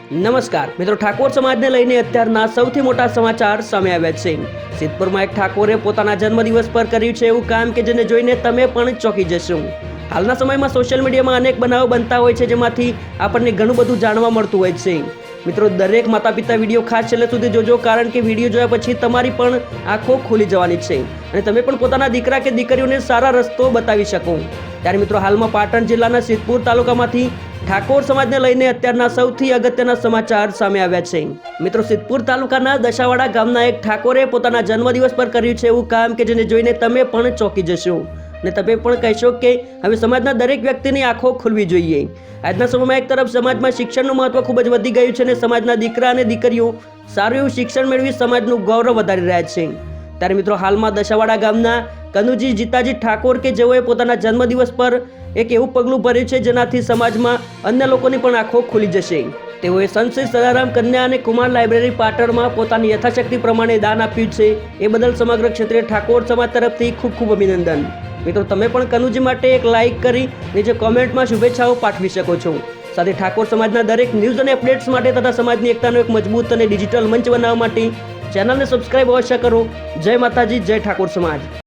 નમસ્કાર મિત્રો, ઠાકોર સમાજને લઈને અત્યારના સૌથી મોટા સમાચાર સામે આવ્યા છે। સિદ્ધપુરમાં એક ઠાકોરે પોતાના જન્મદિવસ પર કર્યું છે એવું કામ કે જેને જોઈને તમે પણ ચોંકી જશો। હાલના સમયમાં સોશિયલ મીડિયામાં અનેક બનાવો બનતા હોય છે, જેમાંથી આપણને ઘણું બધું જાણવા મળતું હોય છે। મિત્રો, દરેક માતા પિતા વિડીયો ખાસ છેલ્લે સુધી જોજો, કારણ કે વિડીયો જોયા પછી તમારી પણ આંખો ખુલી જવાની છે અને તમે પણ પોતાના દીકરા કે દીકરીઓને સારા રસ્તો બતાવી શકો। ત્યારે મિત્રો, હાલમાં પાટણ જિલ્લાના સિદ્ધપુર તાલુકામાંથી ઠાકોર સમાજને લઈને અત્યારના સૌથી અગત્યના સમાચાર સામે આવ્યા છે। મિત્રો, સિદ્ધપુર તાલુકાના દશાવાડા ગામના એક ઠાકોરે પોતાના જન્મદિવસ પર કર્યું છે એવું કામ કે જેને જોઈને તમે પણ ચોંકી જશો અને તમે પણ કહેશો કે હવે સમાજના દરેક વ્યક્તિની આંખો ખુલવી જોઈએ। આજના સમયમાં એક તરફ સમાજમાં શિક્ષણનું મહત્વ ખૂબ જ વધી ગયું છે અને સમાજના દીકરા અને દીકરીઓ સારું એવું શિક્ષણ મેળવી સમાજનું ગૌરવ વધારી રહ્યા છે। ત્યારે મિત્રો, હાલમાં દશાવાડા ગામના કનુજી જીતાજી ઠાકોર કે જેઓએ પોતાના જન્મદિવસ પર એક એવું પગલું ભર્યું છે જેનાથી સમાજમાં અન્ય લોકોની પણ આંખો ખુલી જશે। તેઓએ સંત શ્રી સદારામ કન્યા અને કુમાર લાઇબ્રેરી પાટણમાં પોતાની યથાશક્તિ પ્રમાણે દાન આપ્યું છે। એ બદલ સમગ્ર ક્ષેત્રે ઠાકોર સમાજ તરફથી ખૂબ ખૂબ અભિનંદન। મિત્રો, તમે પણ કનુજી માટે એક લાઇક કરી નીચે કોમેન્ટમાં શુભેચ્છાઓ પાઠવી શકો છો। સાથે ઠાકોર સમાજના દરેક ન્યૂઝ અને અપડેટ્સ માટે તથા સમાજની એકતાનો એક મજબૂત અને ડિજિટલ મંચ બનાવવા માટે ચેનલને સબસ્ક્રાઇબ અવશ્ય કરો। જય માતાજી, જય ઠાકોર સમાજ।